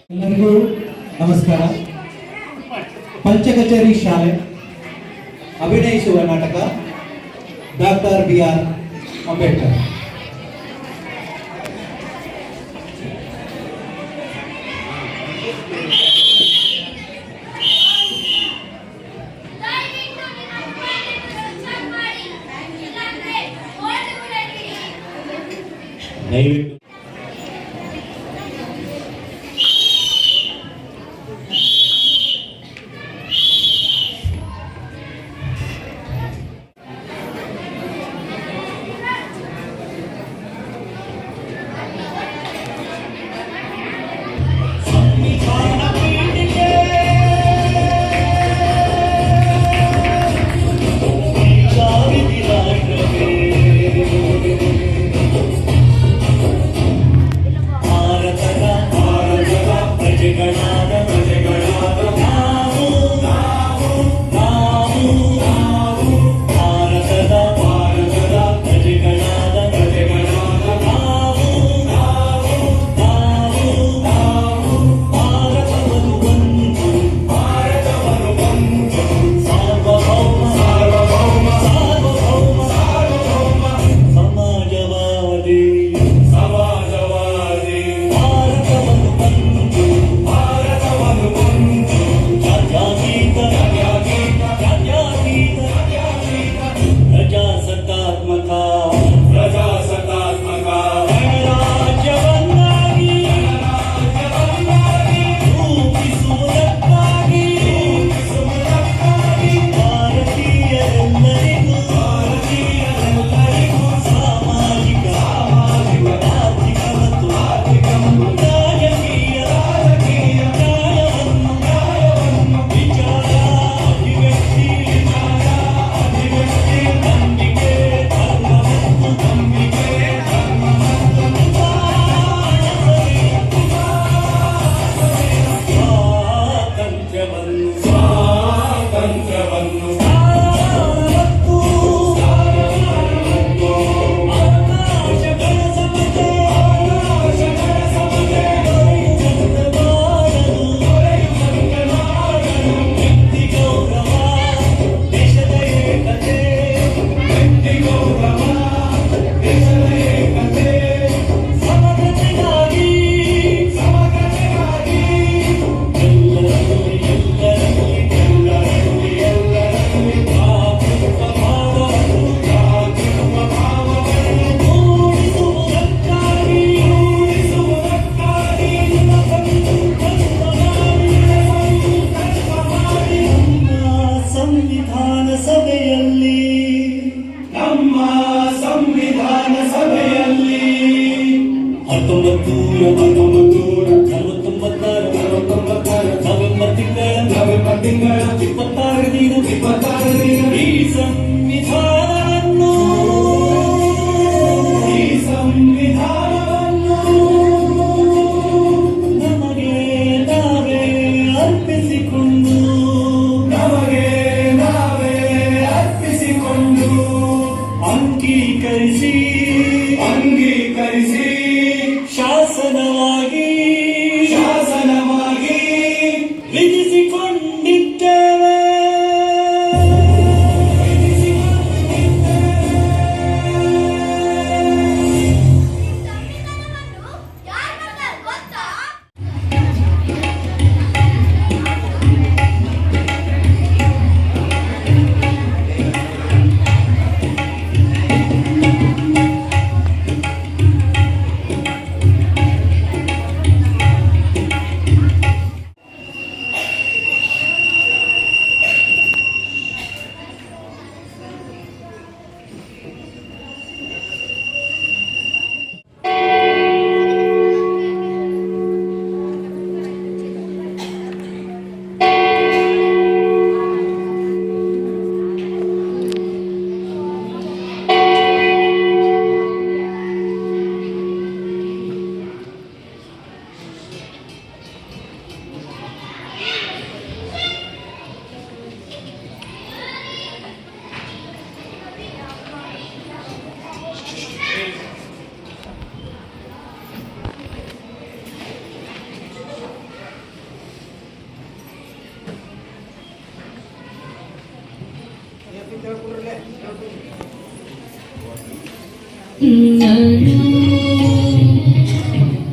ಎಲ್ಲರಿಗೂ ನಮಸ್ಕಾರ. ಪಂಚಕಚೇರಿ ಶಾಲೆ ಅಭಿನಯಿಸುವ ನಾಟಕ ಡಾಕ್ಟರ್ BR ಅಂಬೇಡ್ಕರ್.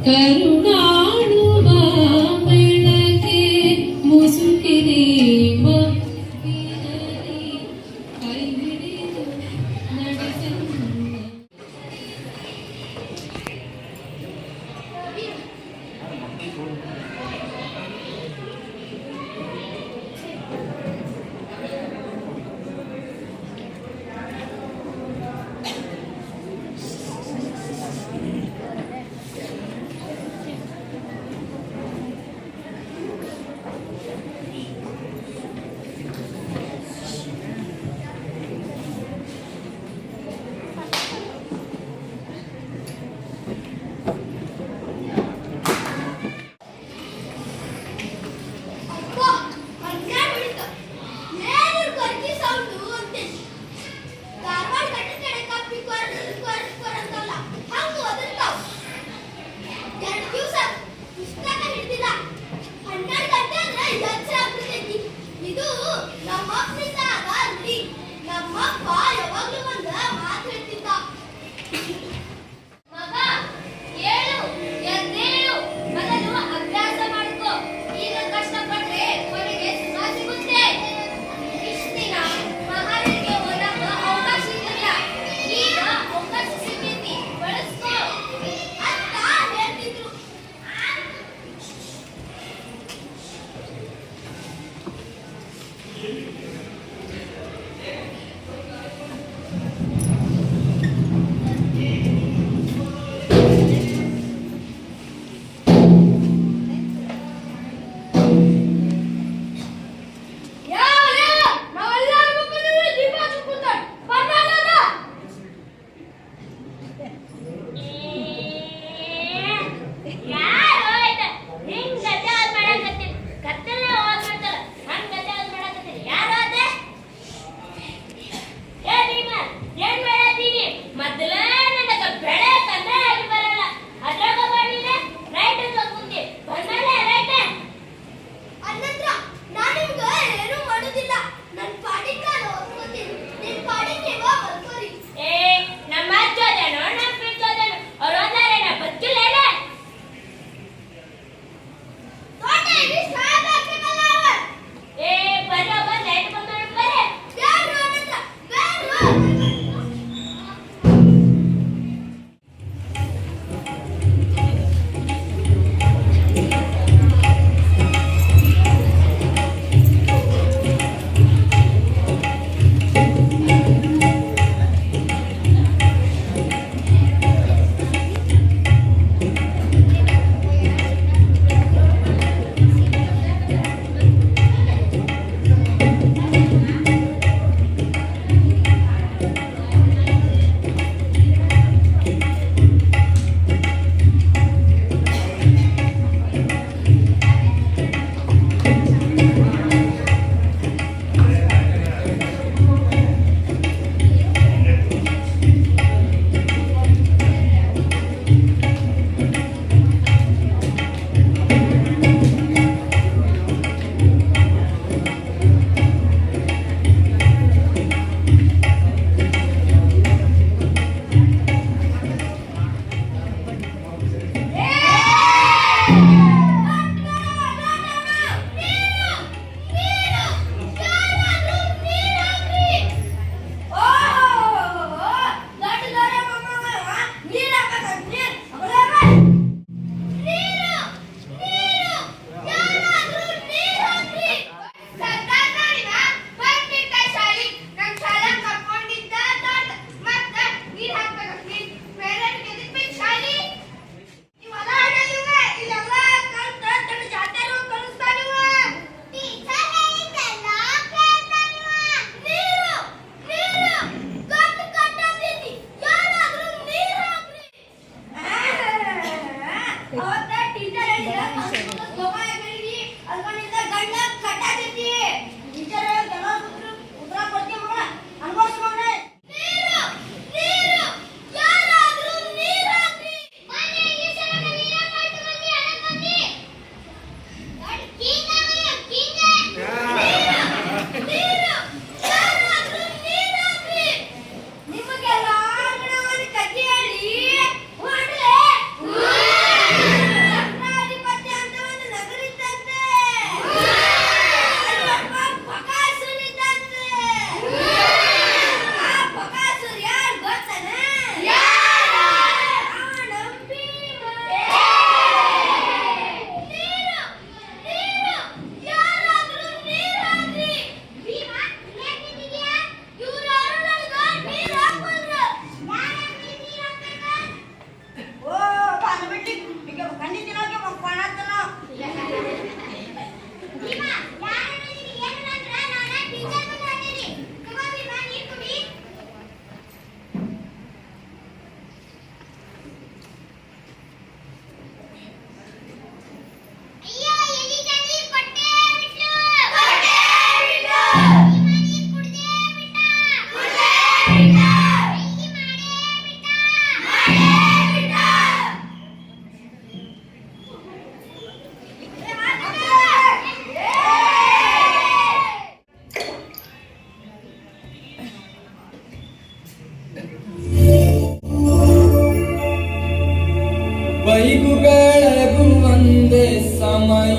ಕರುಣಾಳುವ ಬೆಳಕೆ ಮುಸುಕಿದೀವ ಕೈ ಹಿಡಿದು ನಡೆಸನ್ನ.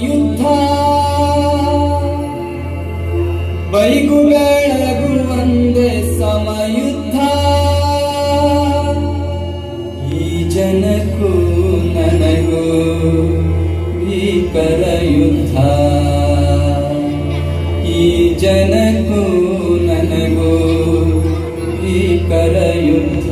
ಯುದ್ಧ ಬೈಗು ಬೆಳಗು ಒಂದೇ ಸಮಯುದ್ಧ ಈ ಜನಕ್ಕೂ ನನಗೂ ಭೀಕರ ಯುದ್ಧ ಈ ಜನಕ್ಕೂ ನನಗೂ ಭೀಕರ ಯುದ್ಧ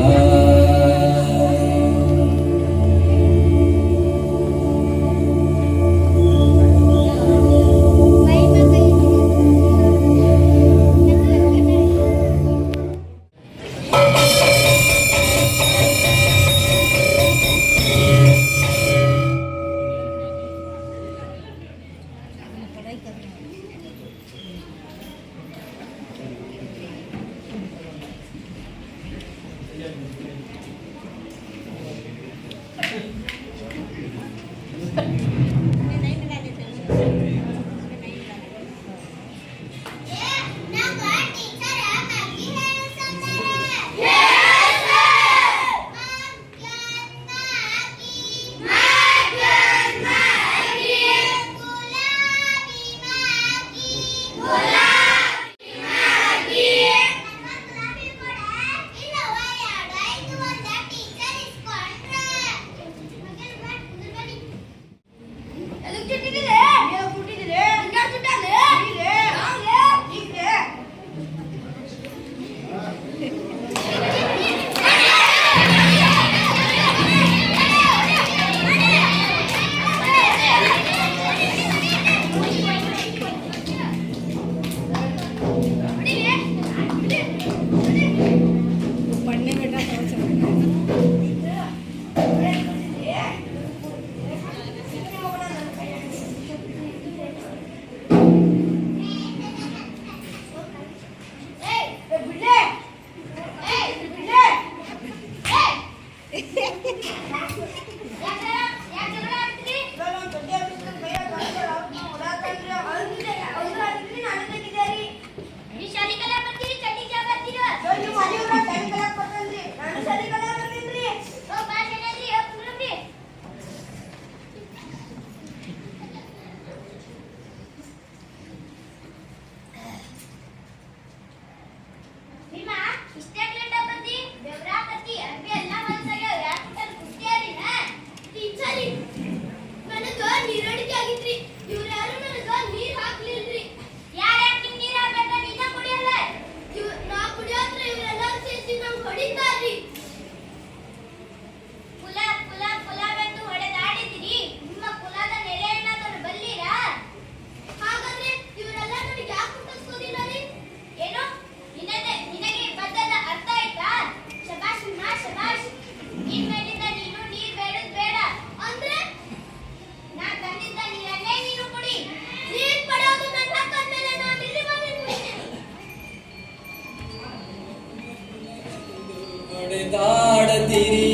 ಹೊಡೆದಾಡದಿರಿ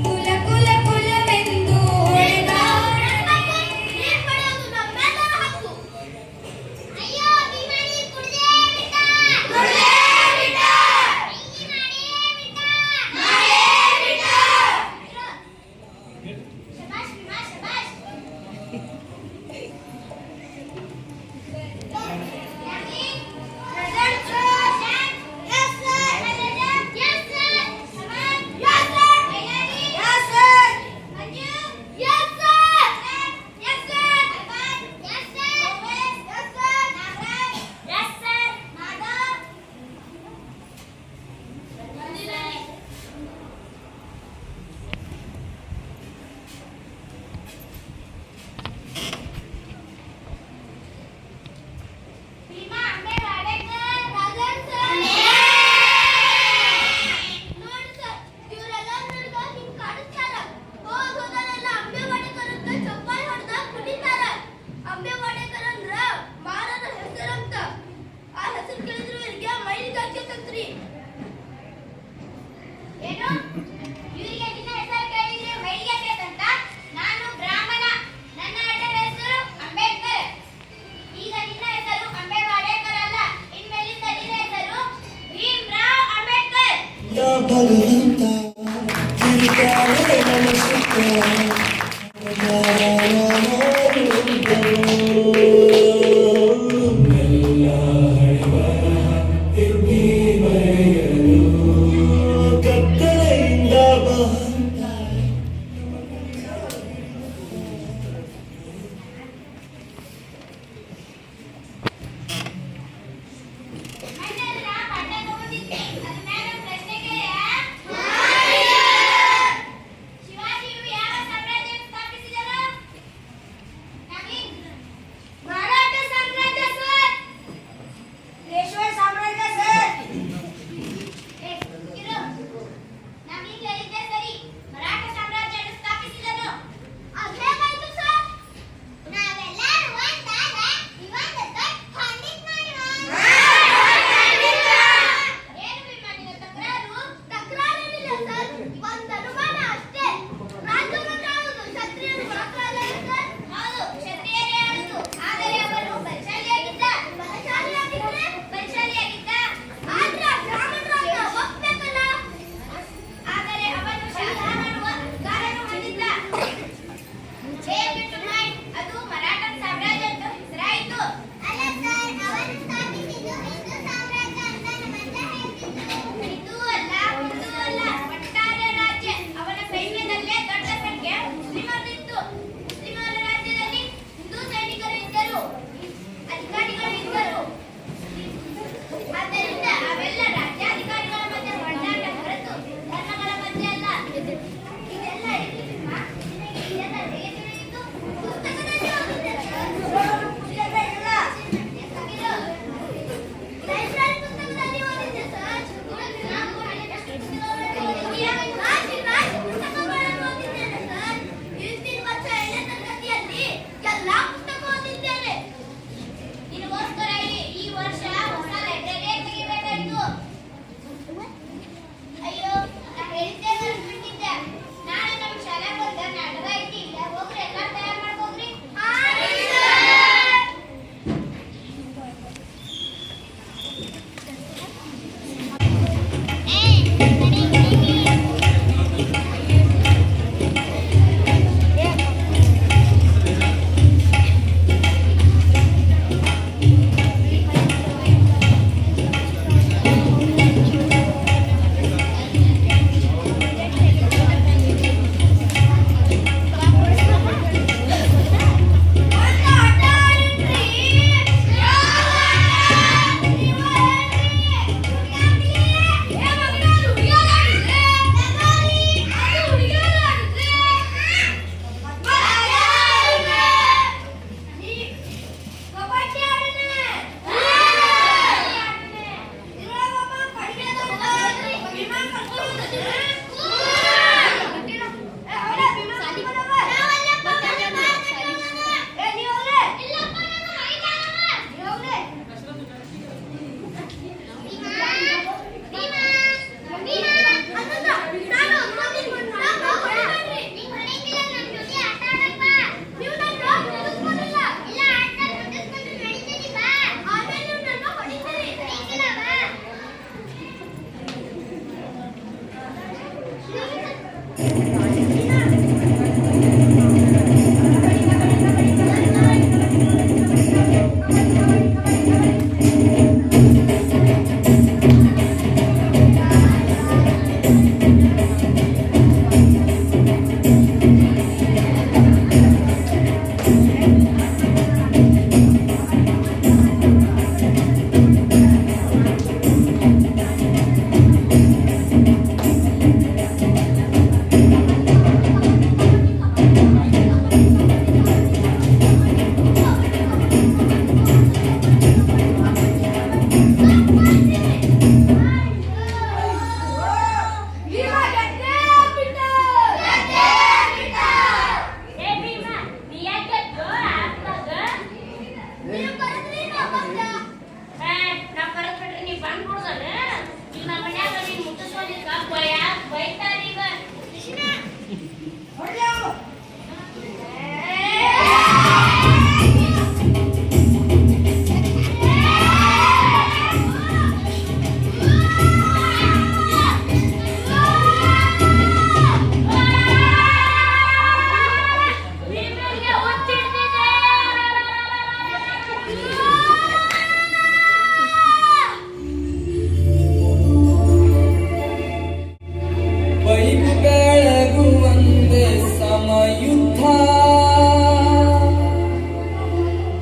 ಕುಲ ಕುಲ ಕುಲವೆಂದು Yes,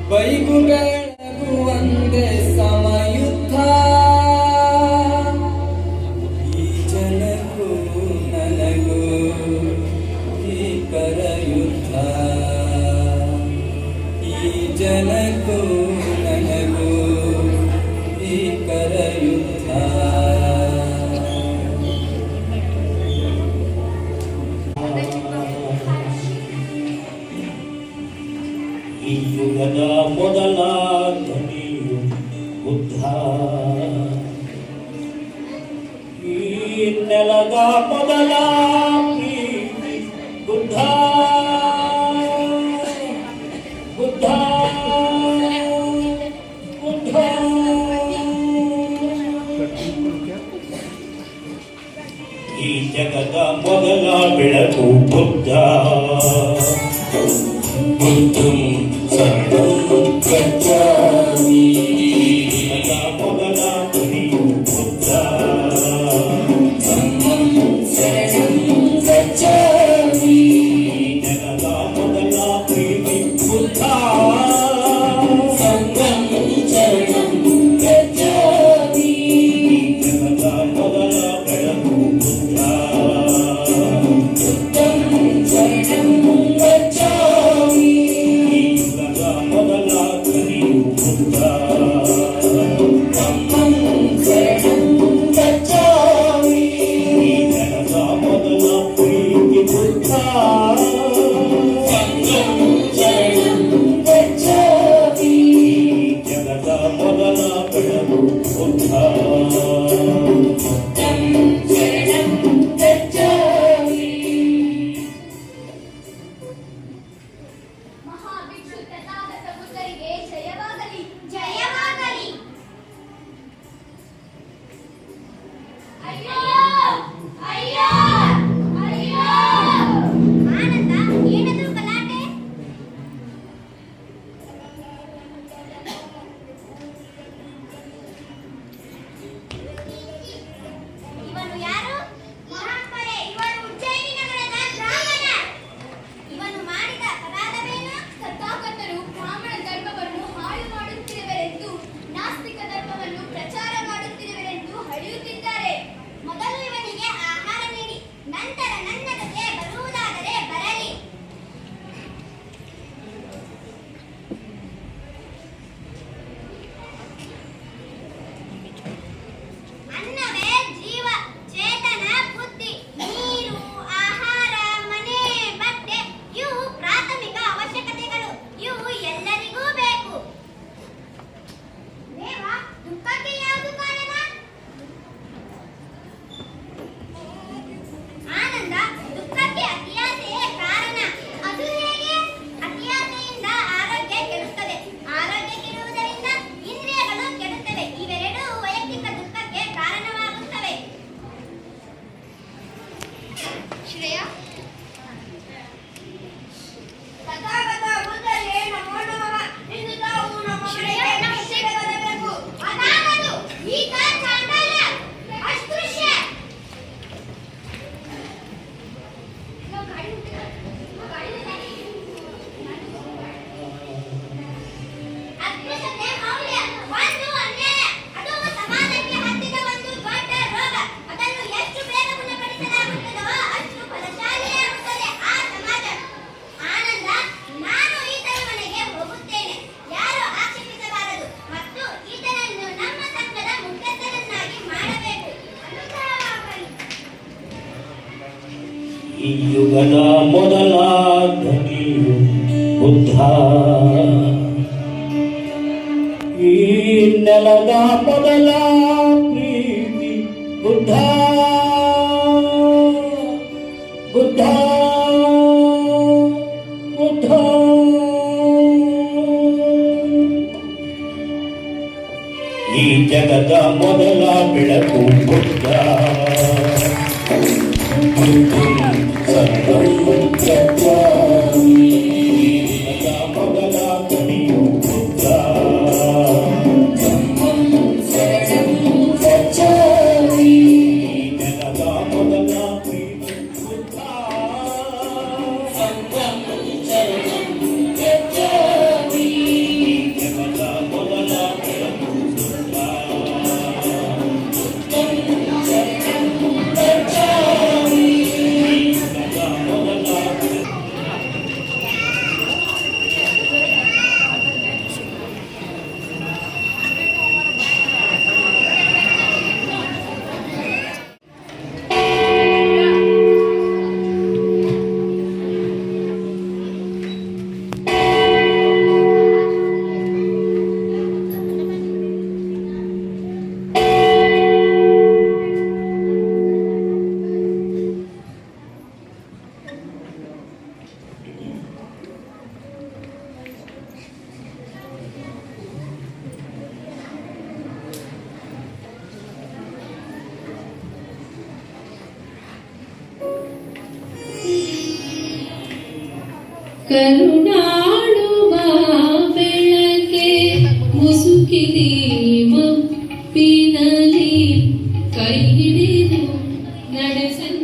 ಬೈಗು ಬೆಳಗು ಒಂದೇ ಸಮಯುದ್ಧ ಈ ಜನಕ್ಕೂ ನನಗೂ ಭೀಕರ ಯುದ್ಧ ಈ ಜನಕ್ಕೂ ನನಗೂ ಭೀಕರ ಯುದ್ಧ ಈ ಯುಗದ ಮೊದಲ ಧ್ವನಿಯು ಬುದ್ಧ ಈ ನೆಲದ ಮೊದಲ ಪ್ರೀತಿ ಬುದ್ಧ ಬುದ್ಧ ಬುದ್ಧ ಈ ಜಗದ ಮೊದಲ ಬೆಳಕು ಬುದ್ಧ ಬುದ್ಧಂ ಸರ್ವಂ ಗಚ್ಚಾಮಿ ಮೊದಲ ಧ್ವನಿಯು ಬುದ್ಧ ಸರ್ವಂ ಶರಣಂ ಗಚ್ಚಾಮಿ ಜಗದ ಮೊದಲ ಪ್ರೀತಿ ಬುದ್ಧ ಸರ್ವಂ ಶರಣಂ ಗಚ್ಚಾಮಿ ಜಗದ ಮೊದಲ ಬೆಳಕು ಬುದ್ಧ ಬುದ್ಧಂ ಶರಣಂ ಗಚ್ಚಾಮಿ ಮೊದಲ ಧ್ವನಿಯು ಬುದ್ಧ ಧಮ್ಮಂ ಶರಣಂ ಗಚ್ಚಾಮಿ ಜಗದ ಮೊದಲ ಪ್ರೀತಿ ಬುದ್ಧ ಸಂಘಂ ಶರಣಂ ಗಚ್ಚಾಮಿ ಜಗದ ಮೊದಲ ಬೆಳಕು ಬುದ್ಧ ಬುದ್ಧಂ ಶರಣಂ ಗಚ್ಚಾಮಿ ಮಹಾಭಿಕ್ಷು ತಥಾಗತ ಬುದ್ಧರಿಗೆ ಜಯವಾಗಲಿ ಜಯವಾಗಲಿ. ಅಯ್ಯೋ ಅಯ್ಯೋ ಅಯ್ಯೋ ಆನಂದ, ಏನದು ಗಲಾಟೆ? ಇವನು ಯಾರು? ಮಹಾತ್ಮರೇ, ಇವನು ಉಜ್ಜಯಿನಿ ನಗರದ ಬ್ರಾಹ್ಮಣ. ಇವನು ಮಾಡಿದ ಅಪರಾಧವೇನು? ತಥಾಗತರು ಬ್ರಾಹ್ಮಣ ಧರ್ಮವನ್ನು ಹಾಳು ಮಾಡುತ್ತಿರುವರೆಂದು, ನಾಸ್ತಿಕ ಧರ್ಮವನ್ನು ಪ್ರಚಾರ ಮಾಡುತ್ತಿರುವರೆಂದು ಹಳೆಯುತ್ತಿದ್ದಾರೆ. ಮೊದಲು ಇವನಿಗೆ ಆಹಾರ ನೀಡಿ, ನಂತರ ನನ್ನ ಜೊತೆ ಬರುವುದಾದರೆ ಬರಲಿ. ಅನ್ನವೇ ಜೀವ, ಚೇತನ, ಬುದ್ಧಿ. ನೀರು, ಆಹಾರ, ಮನೆ, ಬಟ್ಟೆ ಇವು ಪ್ರಾಥಮಿಕ ಅವಶ್ಯಕತೆಗಳು. ಇವು ಎಲ್ಲರಿಗೂ ಬೇಕು. ದೇವ, ದುಃಖಕ್ಕೆ ಯಾವುದು ಕಾರಣ? ಆನಂದ, ದುಃಖಕ್ಕೆ ಅತಿಯಾಸೆಯೇ ಕಾರಣ. ಅದು ಹೇಗೆ? ಅತಿಯಾಸೆಯಿಂದ ಆರೋಗ್ಯ ಕೆಡುತ್ತದೆ, ಆರೋಗ್ಯ ಕೆಡುವುದರಿಂದ ಇಂದ್ರಿಯಗಳು ಕೆಡುತ್ತವೆ. ಇವೆರಡೂ ವೈಯಕ್ತಿಕ ದುಃಖಕ್ಕೆ ಕಾರಣವಾಗುತ್ತವೆ. ಶ್ರೇಯ, ತಥಾಗತ ಬುದ್ಧರೇ ನಮೋ ನಮಃ. ಇಂದು ತಾವು ನಮ್ಮ ಮನೆಗೆ ಭಿಕ್ಷೆಗೆ ಬರಬೇಕು. ಅದಾಗದು. ಈತ ಚಾಂಡಾಲ, ಅಸ್ಪೃಶ್ಯ. ಅಸ್ಪೃಶ್ಯತೆ ಮೌಲ್ಯ ಒಂದು ಅನ್ಯಾಯ. ಅದು ಸಮಾಜಕ್ಕೆ ಹತ್ತಿದ ಒಂದು ದೊಡ್ಡ ರೋಗ. ಅದನ್ನು ಎಷ್ಟು ಬೇಗ ಗುಣಪಡಿಸಲಾಗುತ್ತದೋ ಅಷ್ಟು ಫಲಶಾಲಿಯಾಗುತ್ತದೆ ಆ ಸಮಾಜ. ಆನಂದ, ನಾನು ಈತನ ಮನೆಗೆ ಹೋಗುತ್ತೇನೆ. ಯಾರು ಆಕ್ಷೇಪಿಸಬಾರದು. ಮತ್ತು ಈತನನ್ನು ನಮ್ಮ ಸಂಘದ ಮುಖ್ಯಸ್ಥರನ್ನಾಗಿ ಮಾಡಬೇಕು. ಅನುಗ್ರಹವಾಗಲಿ. ಈ ಯುಗದ ಮೊದಲ ಧ್ವನಿಯು ಬುದ್ಧ ಈ ನೆಲದ ಮೊದಲ ಪ್ರೀತಿ ಬುದ್ಧ ಬುದ್ಧ ಬುದ್ಧ ಈ ಜಗದ ಮೊದಲ ಬೆಳಕು ಬುದ್ಧ ಬುದ್ಧಂ ಸರ್ವಂ ಗಚ್ಚಾಮಿ ಜಗದ ಮೊದಲ ಧ್ವನಿಯು ಬುದ್ಧ ಧಮ್ಮಂ ಶರಣಂ ಗಚ್ಚಾಮಿ ಜಗದ ಮೊದಲ ಪ್ರೀತಿ ಬುದ್ಧ ಸಂಘಂ ಶರಣಂ ಗಚ್ಚಾಮಿ ಕರುಣಾಳುವ ಬೆಳಕೆ ಮುಸುಕಿದೆ ಮಪ್ಪಿನಲ್ಲಿ ಕೈ ಹಿಡಿದು ನಡೆಸನ್ನ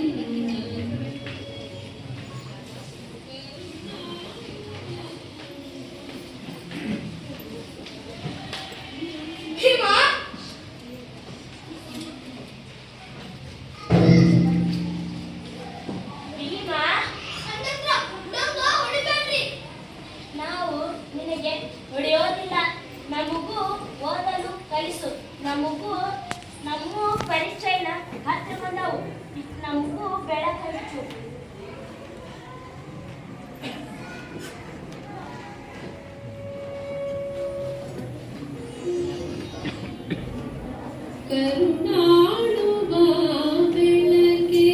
ಹಿಮ ಭೀಮ ಅಂತಂದ್ರ ನಮ್ಗ ಹೊಡಿಬೇಡ್ರಿ. ನಾವು ನಿನಗೆ ಹೊಡೆಯೋದಿಲ್ಲ. ನಮಗೂ ಓದಲು ಕಲಿಸು. ನಮಗೂ ಪರೀಕ್ಷೆನ ಹತ್ರ ಬಂದವು. ನಮಗೂ ಬೆಳಕು ಹಚ್ಚು. ಕರುಣಾಳುವ ಬೆಳಕೆ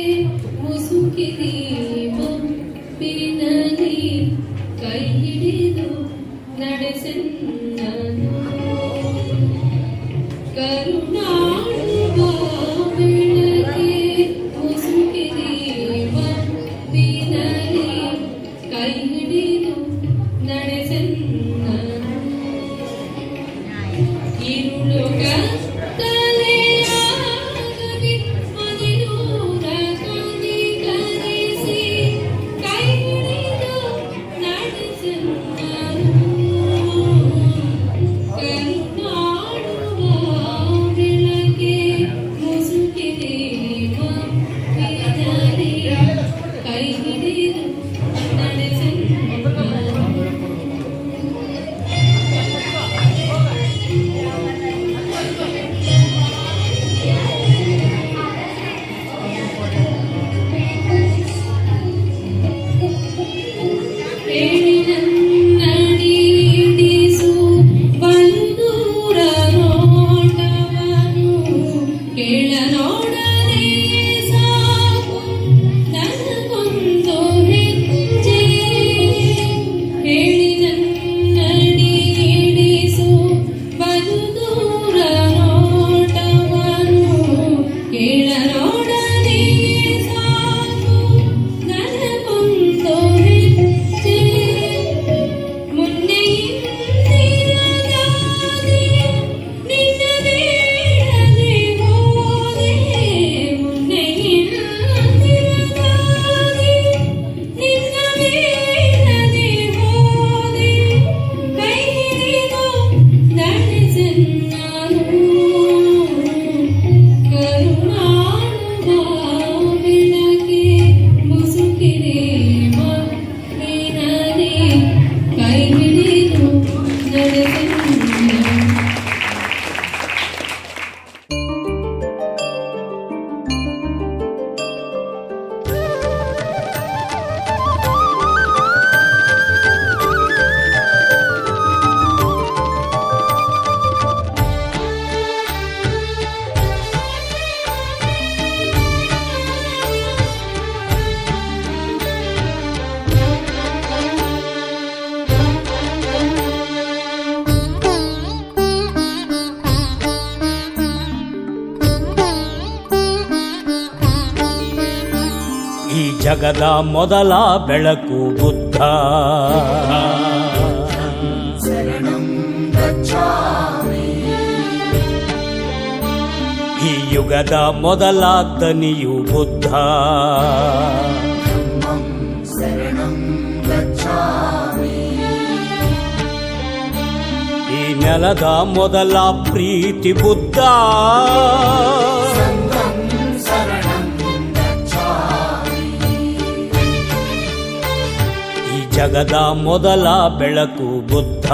ಮುಸುಕಿದೆ ಮಪ್ಪಿನಲ್ಲಿ ಕೈ ಹಿಡಿದು ನಡೆಸನ್ನನು. ಕರುಣಾಳುವ ಬೆಳಕೆ ಮುಸುಕಿದೆ ಮಪ್ಪಿನಲ್ಲಿ ಕೈ ಹಿಡಿದು ನಡೆಸನ್ನನು. ഇരുളു കത്തലെയാകെ മതിനൂര കനി കനിസി കൈ ಹಿಡಿದು ನಡೆಸನ್ನನು. ಕರುಣಾಳುವ ಬೆಳಕೆ ಮುಸುಕಿದೆ ಮಪ್ಪಿನಲ್ಲಿ ಕೈ ಹಿಡಿದು ನಡೆಸನ್ನನು. ಹೇಳಿನನ್ನಡಿಡಿಸು ಬಲುದೂರ ನೋಟವನು ಕೇಳ ನೋಡಲೇ ಸಾಕು ನನಗೊಂದು ಹೆಜ್ಜೆ. ಹೇಳಿನನ್ನಡಿಡಿಸು ಬಲುದೂರ ನೋಟವನು ಕೇಳ ನೋಡಲೇ ಸಾಕು ನನಗೊಂದು ಹೆಜ್ಜೆ. ಮುಂದೆ ಹಿಂದಿರಲಾದೆ ನಿನ್ನ ಬೇಡದೆ ಹೋದೆ. ಮುಂದೆ ಹಿಂದಿರಲಾದೆ ನಿನ್ನ ಬೇಡದೆ ಹೋದೆ. ಕೈ ಹಿಡಿದು ನಡೆಸನ್ನನು. ಕರುಣಾಳುವ ಬೆಳಕೆ ಮುಸುಕಿದೆ ಮಪ್ಪಿನಲ್ಲಿ ಕೈ ಹಿಡಿದು ನಡೆಸನ್ನನು. ಈ ಜಗದ ಮೊದಲ ಬೆಳಕು ಬುದ್ಧ. ಈ ಯುಗದ ಮೊದಲ ದನಿಯು ಬುದ್ಧ. ಈ ನೆಲದ ಮೊದಲ ಪ್ರೀತಿ ಬುದ್ಧ. ಈ ಜಗದ ಮೊದಲ ಬೆಳಕು ಬುದ್ಧ.